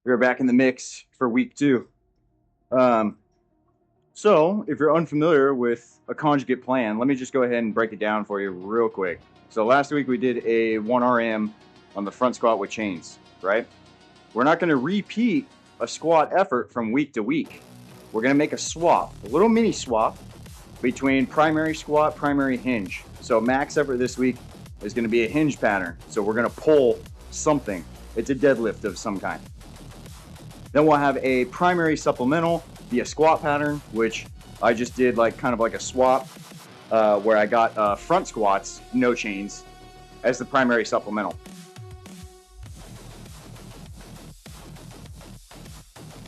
We're back in the mix for week 2. Um, so, if you're unfamiliar with a conjugate plan, let me just go ahead and break it down for you real quick. So, last week we did a 1RM on the front squat with chains, right? We're not going to repeat a squat effort from week to week. We're going to make a swap, a little mini swap between primary squat, primary hinge. So, max effort this week is going to be a hinge pattern. So, we're going to pull something. It's a deadlift of some kind. Then we'll have a primary supplemental via squat pattern, which I just did kind of like a swap where I got front squats, no chains, as the primary supplemental.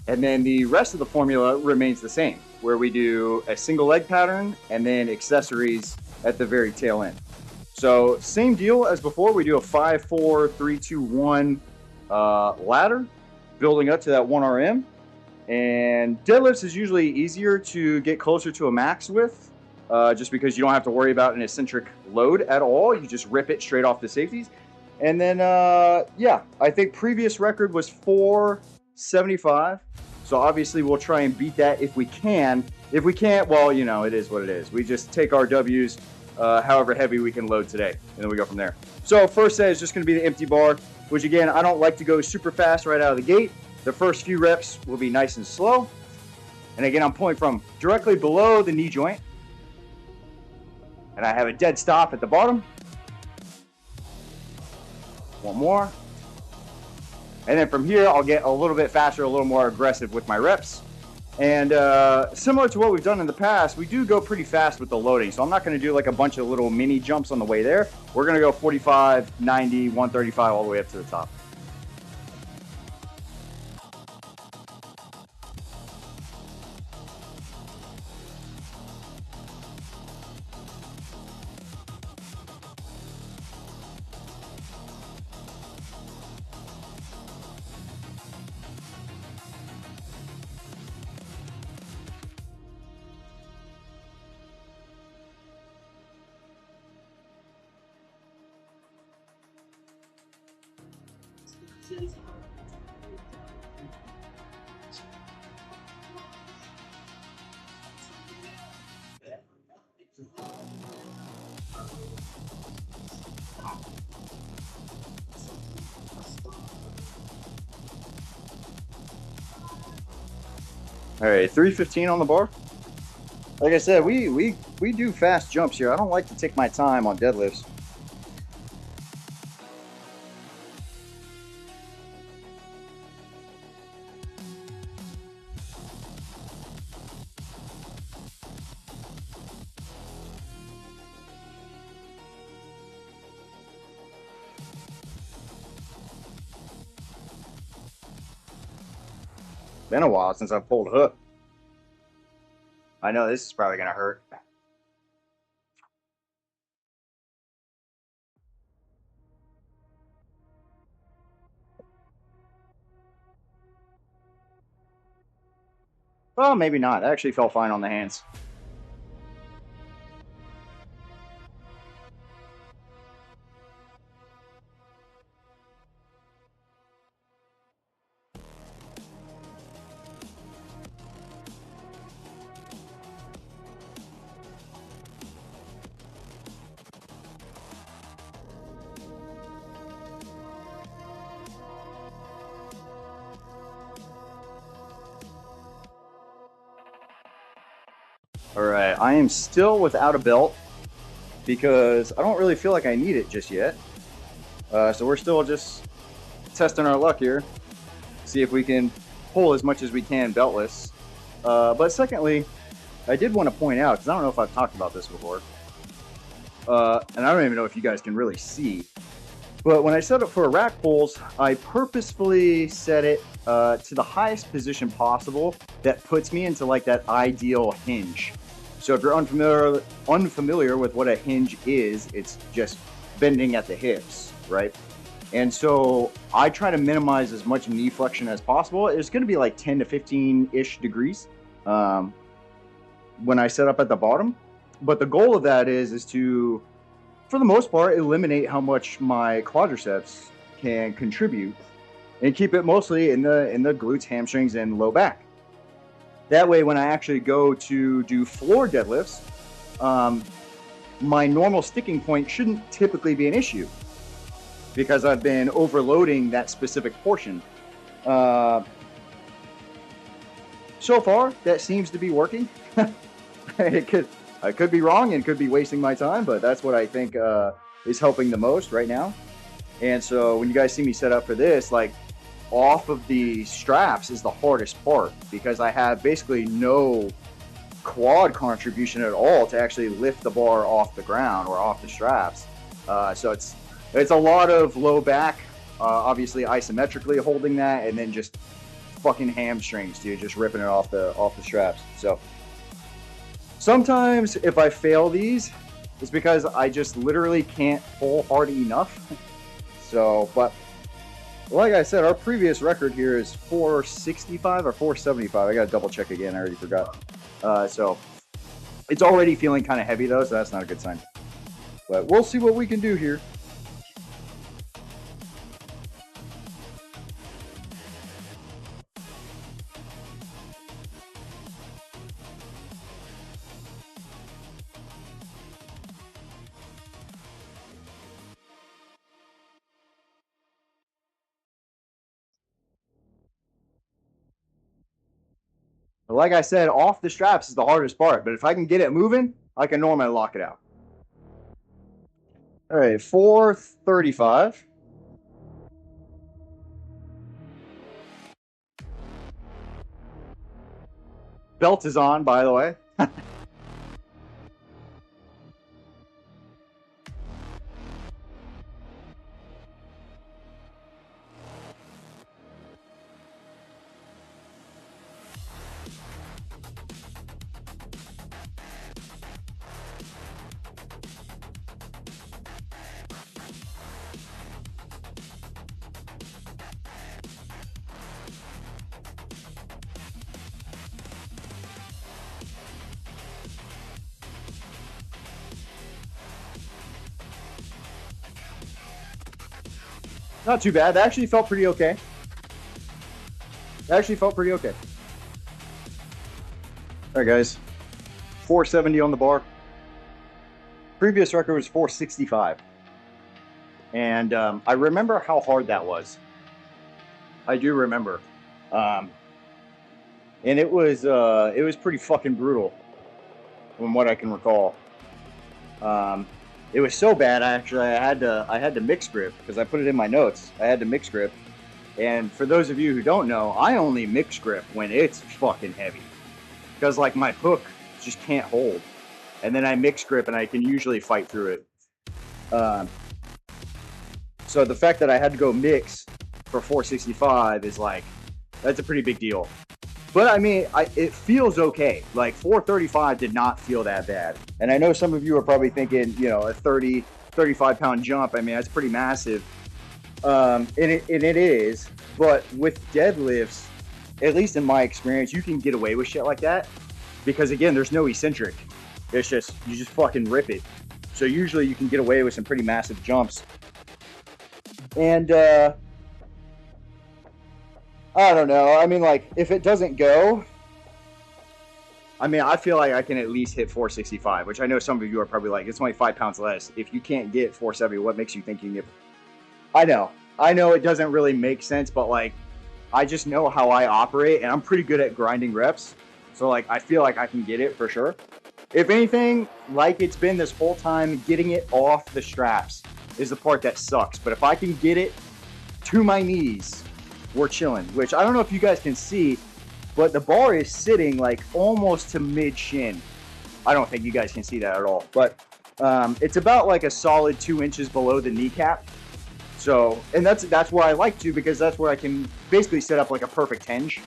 And then the rest of the formula remains the same, where we do a single leg pattern and then accessories at the very tail end. So same deal as before, we do a 5-4-3-2-1 ladder, building up to that 1RM. And deadlifts is usually easier to get closer to a max with, just because you don't have to worry about an eccentric load at all. You just rip it straight off the safeties. And then, yeah, I think previous record was 475. So obviously we'll try and beat that if we can. If we can't, well, you know, it is what it is. We just take our W's, however heavy we can load today, and then we go from there. So first set is just going to be the empty bar, which again, I don't like to go super fast right out of the gate. The first few reps will be nice and slow. And again, I'm pulling from directly below the knee joint. And I have a dead stop at the bottom. One more. And then from here, I'll get a little bit faster, a little more aggressive with my reps. And similar to what we've done in the past, we do go pretty fast with the loading. So I'm not going to do like a bunch of little mini jumps on the way there. We're going to go 45, 90, 135 all the way up to the top. All right, 315 on the bar. Like I said, we do fast jumps here. I don't like to take my time on deadlifts. Been a while since I've pulled hook. I know this is probably gonna hurt. Well, maybe not. It actually felt fine on the hands. All right, I am still without a belt because I don't really feel like I need it just yet. So we're still just testing our luck here, see if we can pull as much as we can beltless. But secondly, I did want to point out, because I don't know if I've talked about this before, and I don't even know if you guys can really see, but when I set up for rack pulls, I purposefully set it to the highest position possible that puts me into like that ideal hinge. So if you're unfamiliar with what a hinge is, it's just bending at the hips, right? And so I try to minimize as much knee flexion as possible. It's going to be like 10 to 15-ish degrees when I set up at the bottom. But the goal of that is to, for the most part, eliminate how much my quadriceps can contribute and keep it mostly in the glutes, hamstrings, and low back. That way, when I actually go to do floor deadlifts, my normal sticking point shouldn't typically be an issue because I've been overloading that specific portion. So far, that seems to be working. I could be wrong and could be wasting my time, but that's what I think is helping the most right now. And so when you guys see me set up for this, like off of the straps is the hardest part because I have basically no quad contribution at all to actually lift the bar off the ground or off the straps. So it's a lot of low back, obviously isometrically holding that, and then just fucking hamstrings, dude, just ripping it off the straps. So sometimes if I fail these, it's because I just literally can't pull hard enough. So, but like I said, our previous record here is 465 or 475. I got to double check again. I already forgot. So it's already feeling kind of heavy though, so that's not a good sign. But we'll see what we can do here. But like I said, off the straps is the hardest part, but if I can get it moving, I can normally lock it out. All right, 435. Belt is on, by the way. Not too bad. That actually felt pretty okay. That actually felt pretty okay. All right, guys. 470 on the bar. Previous record was 465. And I remember how hard that was. I do remember. And it was pretty fucking brutal from what I can recall. It was so bad. I had to mix grip because I put it in my notes. I had to mix grip, and for those of you who don't know, I only mix grip when it's fucking heavy because like my hook just can't hold, and then I mix grip and I can usually fight through it. So the fact that I had to go mix for 465 is like that's a pretty big deal. But I mean, it feels okay. Like 435 did not feel that bad. And I know some of you are probably thinking, you know, a 35 pound jump. I mean, that's pretty massive. And it is. But with deadlifts, at least in my experience, you can get away with shit like that. Because again, there's no eccentric. It's just, you just fucking rip it. So usually you can get away with some pretty massive jumps. And, I don't know. I mean, like, if it doesn't go, I mean, I feel like I can at least hit 465, which I know some of you are probably like, it's only 5 pounds less. If you can't get 470, what makes you think you can get? I know it doesn't really make sense, but like, I just know how I operate, and I'm pretty good at grinding reps. So like, I feel like I can get it for sure. If anything, like it's been this whole time, getting it off the straps is the part that sucks. But if I can get it to my knees, we're chilling, which I don't know if you guys can see, but the bar is sitting like almost to mid shin. I don't think you guys can see that at all, but it's about like a solid 2 inches below the kneecap. So, and that's where I like to, because that's where I can basically set up like a perfect hinge.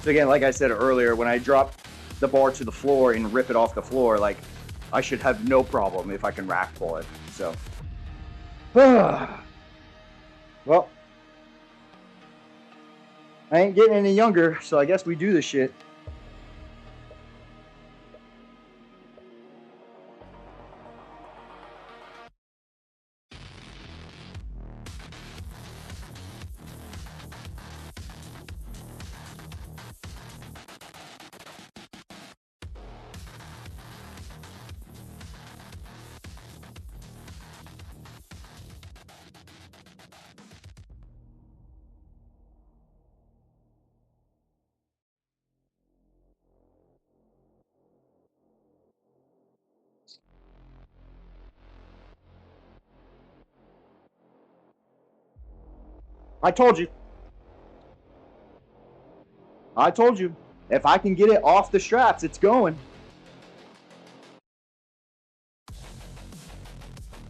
So again, like I said earlier, when I drop the bar to the floor and rip it off the floor, like I should have no problem if I can rack pull it. So, well, I ain't getting any younger, so I guess we do this shit. I told you. I told you. If I can get it off the straps, it's going.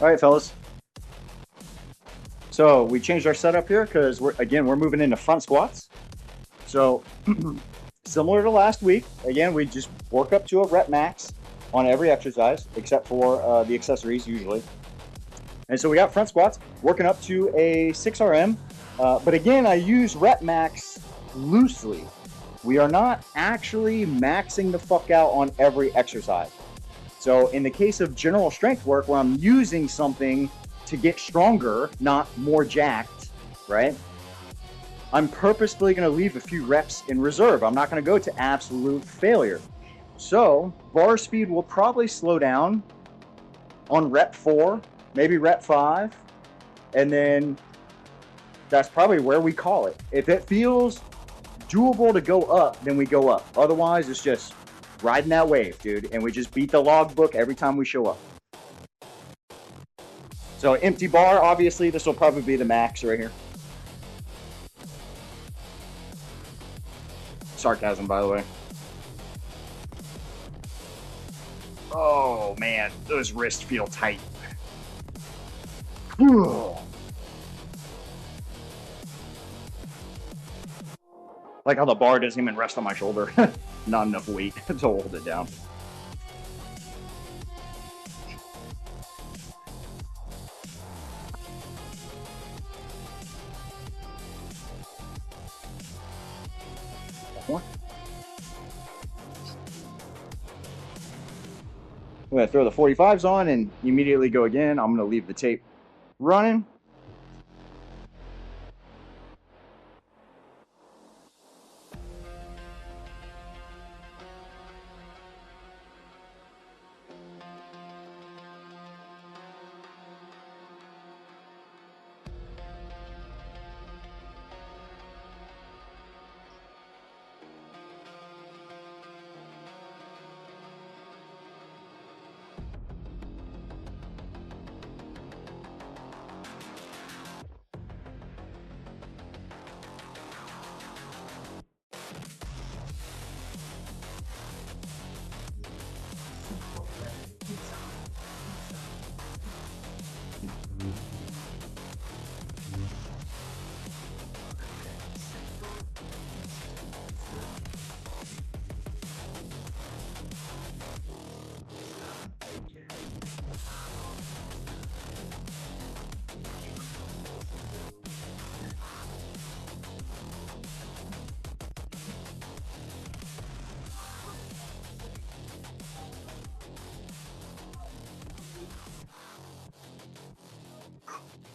All right, fellas. So we changed our setup here because we're moving into front squats. So similar to last week, again, we just work up to a rep max on every exercise except for the accessories usually. And so we got front squats working up to a 6RM. But again, I use rep max loosely. We are not actually maxing the fuck out on every exercise. So in the case of general strength work, where I'm using something to get stronger, not more jacked, right? I'm purposefully going to leave a few reps in reserve. I'm not going to go to absolute failure. So bar speed will probably slow down on rep 4, maybe rep 5, and then that's probably where we call it. If it feels doable to go up, then we go up. Otherwise, it's just riding that wave, dude, and we just beat the logbook every time we show up. So empty bar, obviously, this will probably be the max right here. Sarcasm, by the way. Oh, man, those wrists feel tight. Like how the bar doesn't even rest on my shoulder. Not enough weight to hold it down. More. I'm going to throw the 45s on and immediately go again. I'm going to leave the tape running.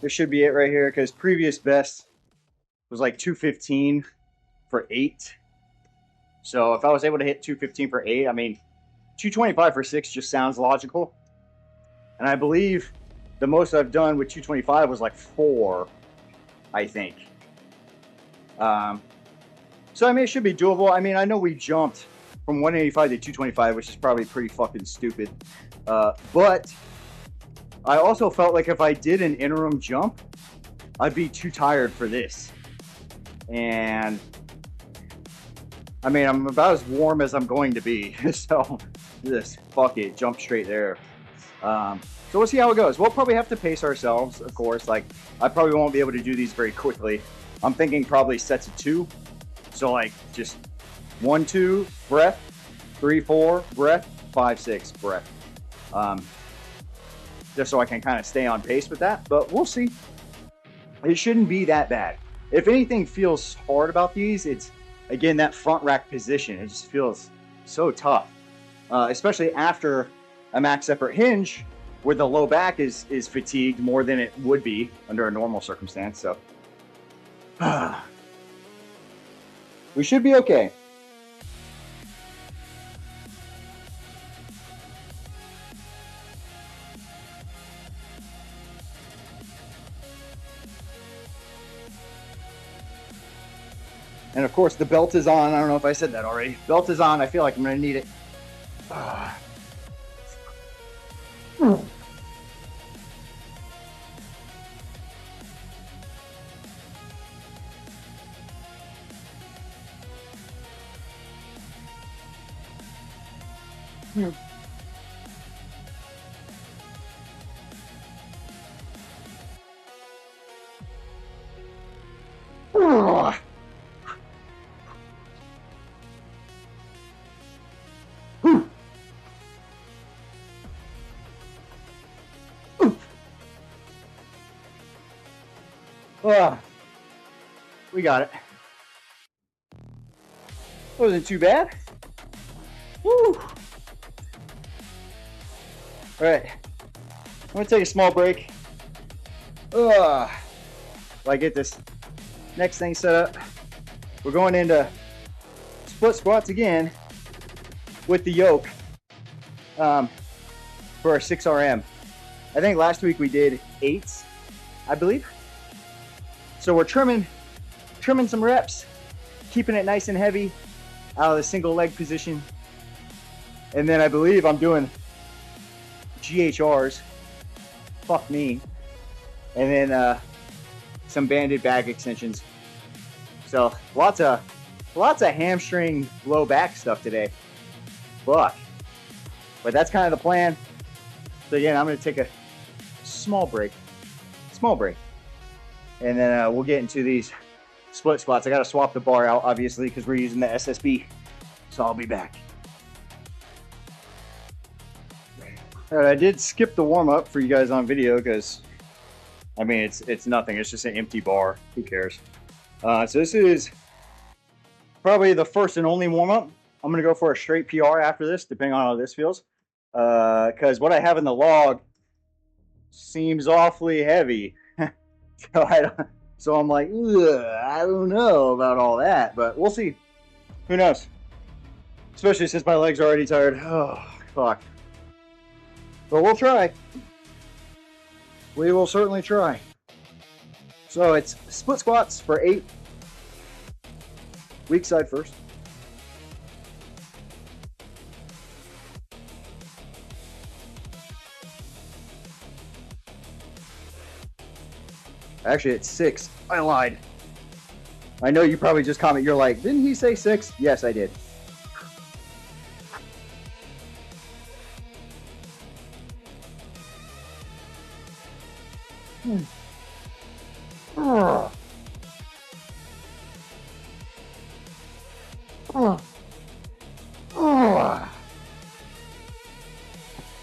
This should be it right here because previous best was like 215 for 8. So if I was able to hit 215 for 8, I mean, 225 for 6 just sounds logical. And I believe the most I've done with 225 was like 4, I think. So I mean, it should be doable. I mean, I know we jumped from 185 to 225, which is probably pretty fucking stupid. But I also felt like if I did an interim jump, I'd be too tired for this. And I mean, I'm about as warm as I'm going to be. So just fuck it, jump straight there. So we'll see how it goes. We'll probably have to pace ourselves, of course. Like, I probably won't be able to do these very quickly. I'm thinking probably sets of 2. So like just 1, 2, breath, 3, 4, breath, 5, 6, breath. Just so I can kind of stay on pace with that, but we'll see. It shouldn't be that bad. If anything feels hard about these, it's, again, that front rack position. It just feels so tough, especially after a max effort hinge where the low back is fatigued more than it would be under a normal circumstance. So we should be okay. And of course, the belt is on. I don't know if I said that already. Belt is on. I feel like I'm going to need it. We got it. Wasn't too bad. Woo. All right, I'm gonna take a small break. While I get this next thing set up, we're going into split squats again with the yoke for our 6RM. I think last week we did 8s, I believe. So we're trimming some reps, keeping it nice and heavy out of the single leg position. And then I believe I'm doing GHRs, fuck me. And then some banded back extensions. So lots of hamstring low back stuff today. Fuck. But that's kind of the plan. So again, I'm gonna take a small break. And then we'll get into these split squats. I gotta swap the bar out, obviously, because we're using the SSB. So I'll be back. All right, I did skip the warm up for you guys on video because, I mean, it's nothing. It's just an empty bar. Who cares? So this is probably the first and only warm up. I'm gonna go for a straight PR after this, depending on how this feels. Because what I have in the log seems awfully heavy. So I'm like, I don't know about all that, but we'll see. Who knows? Especially since my legs are already tired. Oh, fuck. But we'll try. We will certainly try. So it's split squats for 8. Weak side first. Actually, it's 6. I lied. I know you probably just comment. You're like, didn't he say 6? Yes, I did.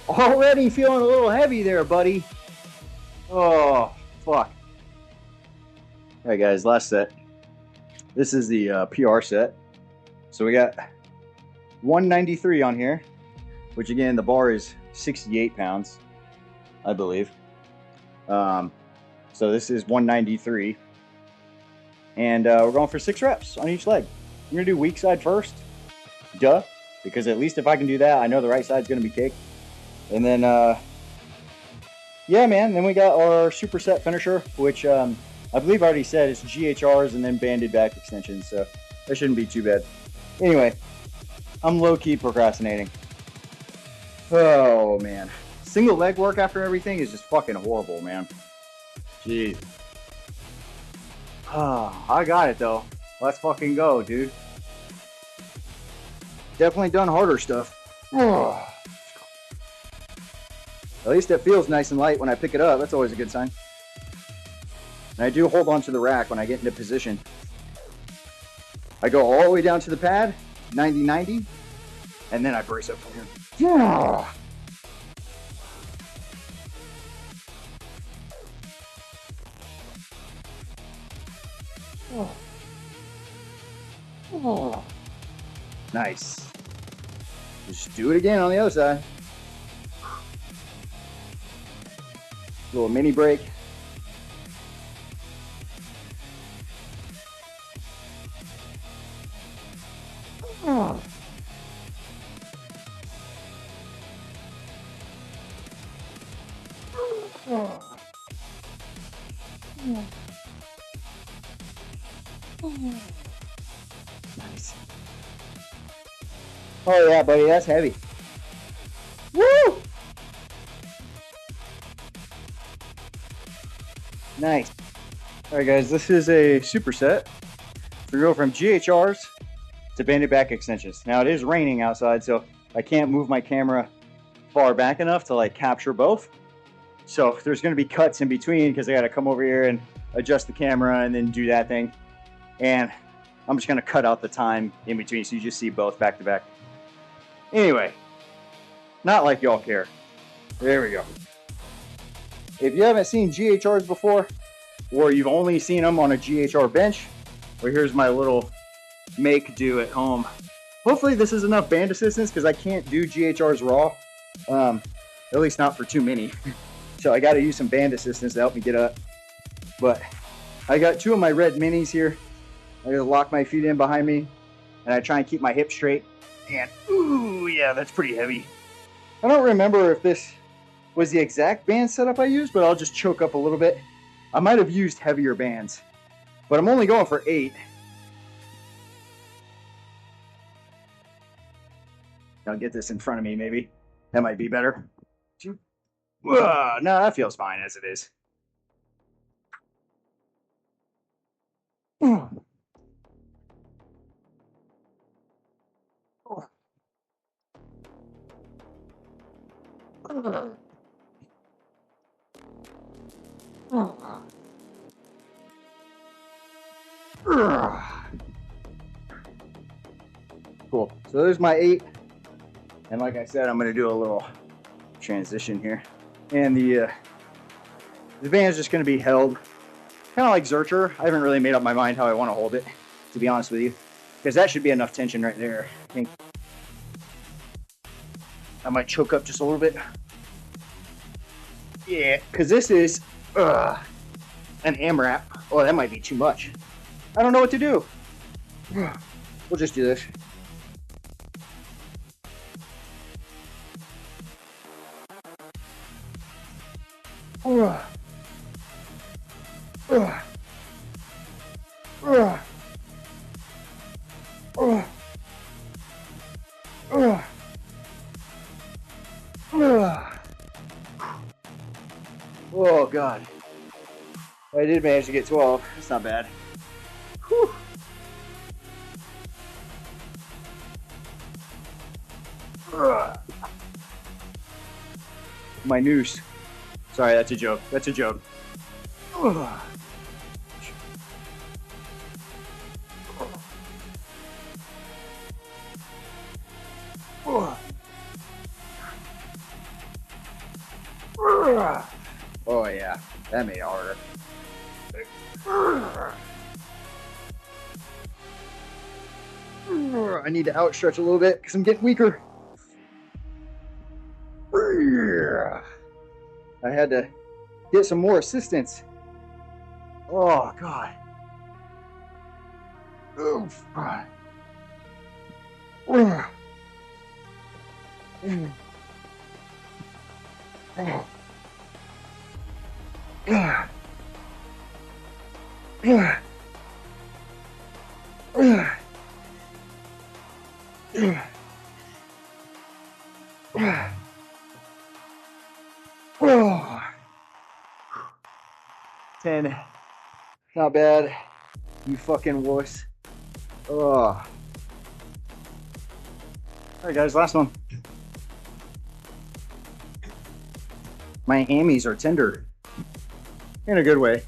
Already feeling a little heavy there, buddy. Oh, fuck. All right, guys, last set. This is the PR set. So we got 193 on here, which again, the bar is 68 pounds, I believe. So this is 193. And we're going for 6 reps on each leg. I'm gonna do weak side first. Duh. Because at least if I can do that, I know the right side's gonna be cake. And then, yeah, man, then we got our superset finisher, which I believe I already said it's GHRs and then banded back extensions, so that shouldn't be too bad. Anyway, I'm low-key procrastinating. Oh, man. Single leg work after everything is just fucking horrible, man. Jeez. Oh, I got it, though. Let's fucking go, dude. Definitely done harder stuff. Oh. At least it feels nice and light when I pick it up. That's always a good sign. And I do hold on to the rack when I get into position. I go all the way down to the pad, 90-90, and then I brace up from here. Yeah. Oh. Oh. Nice. Just do it again on the other side. Little mini break. Oh. Oh. Nice. Oh yeah, buddy, that's heavy. Woo! Nice. All right, guys, this is a superset. We go from GHRs to banded back extensions. Now it is raining outside, so I can't move my camera far back enough to like capture both. So there's going to be cuts in between because I got to come over here and adjust the camera and then do that thing. And I'm just going to cut out the time in between so you just see both back to back. Anyway, not like y'all care. There we go. If you haven't seen GHRs before, or you've only seen them on a GHR bench, well, here's my little make do at home. Hopefully this is enough band assistance because I can't do GHRs raw, at least not for too many. So I got to use some band assistance to help me get up. But I got two of my red minis here. I just lock my feet in behind me, and I try and keep my hips straight. And ooh, yeah, that's pretty heavy. I don't remember if this was the exact band setup I used, but I'll just choke up a little bit. I might have used heavier bands, but I'm only going for 8. I'll get this in front of me, maybe. That might be better. No, that feels fine as it is. Cool. So there's my 8. And like I said, I'm going to do a little transition here. And the band is just going to be held kind of like Zercher. I haven't really made up my mind how I want to hold it, to be honest with you. Because that should be enough tension right there. I think I might choke up just a little bit. Yeah, because this is an AMRAP. Oh, that might be too much. I don't know what to do. We'll just do this. Oh God, I did manage to get 12. That's not bad. Whew. My noose. Sorry, that's a joke. That's a joke. Oh yeah, that made it harder. I need to outstretch a little bit because I'm getting weaker. I had to get some more assistance. Oh God. Oof. Oh. 10. Not bad. You fucking wuss. Oh. Alright guys, last one. My hammies are tender. In a good way.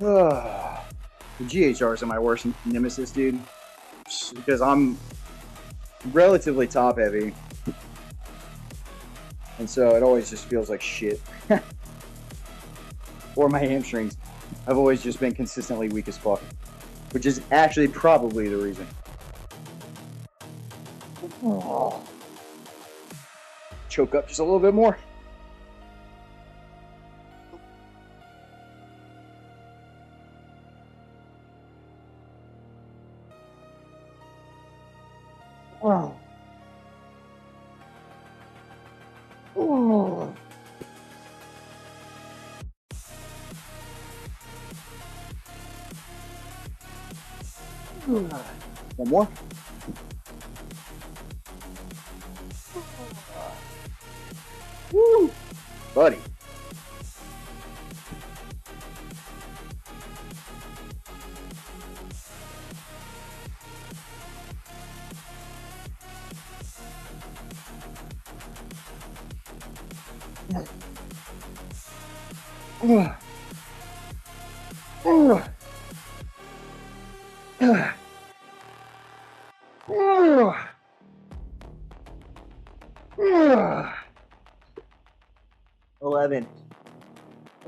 Oh. The GHRs are my worst nemesis, dude. Because I'm relatively top heavy. And so it always just feels like shit. Or my hamstrings. I've always just been consistently weak as fuck. Which is actually probably the reason. Oh. Choke up just a little bit more. Oh. Oh. One more. Woo, buddy. $11.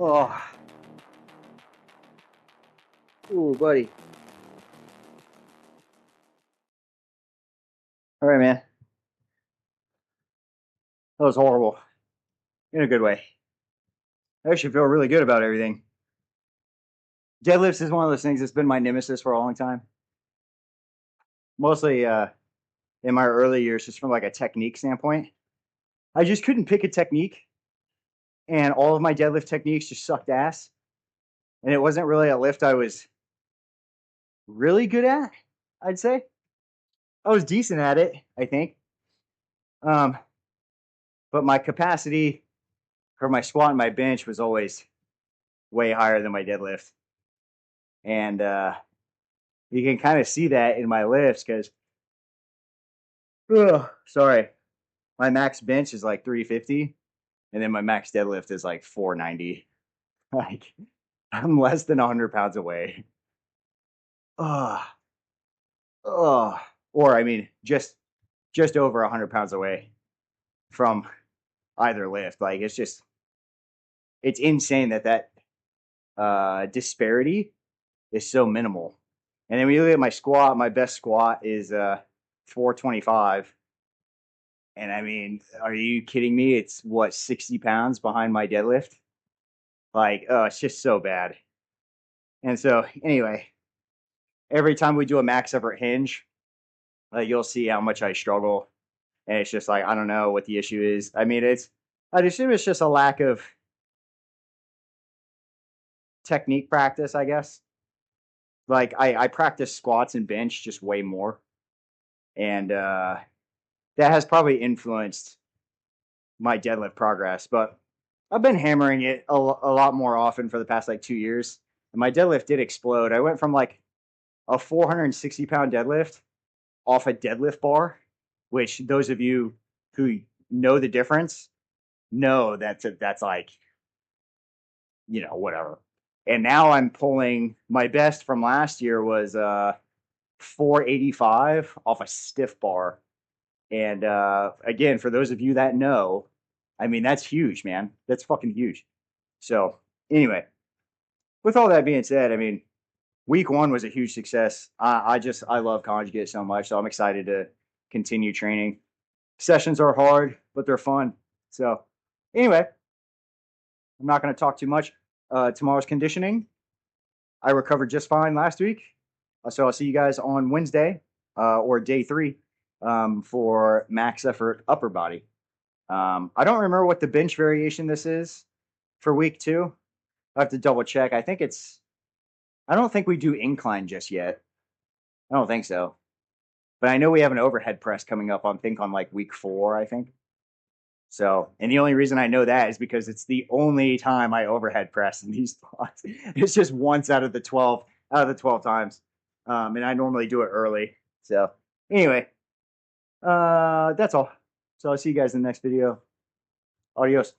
Oh, ooh, buddy. All right, man. That was horrible in a good way. I actually feel really good about everything. Deadlifts is one of those things that's been my nemesis for a long time. Mostly in my early years, just from like a technique standpoint. I just couldn't pick a technique, and all of my deadlift techniques just sucked ass. And it wasn't really a lift I was really good at, I'd say. I was decent at it, I think. Um, but my capacity for my squat and my bench was always way higher than my deadlift. And you can kind of see that in my lifts because, sorry, my max bench is like 350, and then my max deadlift is like 490. Like, I'm less than 100 pounds away. Oh, oh, or I mean, just over 100 pounds away from either lift. Like, it's insane that disparity is so minimal. And then when you look at my squat, my best squat is 425. And I mean, are you kidding me? It's what, 60 pounds behind my deadlift? Like, oh, it's just so bad. And so, anyway, every time we do a max effort hinge, you'll see how much I struggle. And it's just like, I don't know what the issue is. I mean, I'd assume it's just a lack of technique practice, I guess. Like, I practice squats and bench just way more. And that has probably influenced my deadlift progress. But I've been hammering it a lot more often for the past like 2 years. And my deadlift did explode. I went from like a 460-pound deadlift off a deadlift bar, which those of you who know the difference know that's like, whatever. And now I'm pulling my best from last year was 485 off a stiff bar. And again, for those of you that know, I mean, that's huge, man. That's fucking huge. So anyway, with all that being said, I mean, week one was a huge success. I love conjugate so much, so I'm excited to continue training. Sessions are hard, but they're fun. So anyway, I'm not going to talk too much. Tomorrow's conditioning. I recovered just fine last week. So I'll see you guys on Wednesday or day 3 for max effort upper body. I don't remember what the bench variation this is for week 2. I have to double check. I don't think we do incline just yet. I don't think so. But I know we have an overhead press coming up on like week 4, I think. So, and the only reason I know that is because it's the only time I overhead press in these spots. It's just once out of the 12 times. And I normally do it early. So anyway, that's all. So I'll see you guys in the next video. Adios.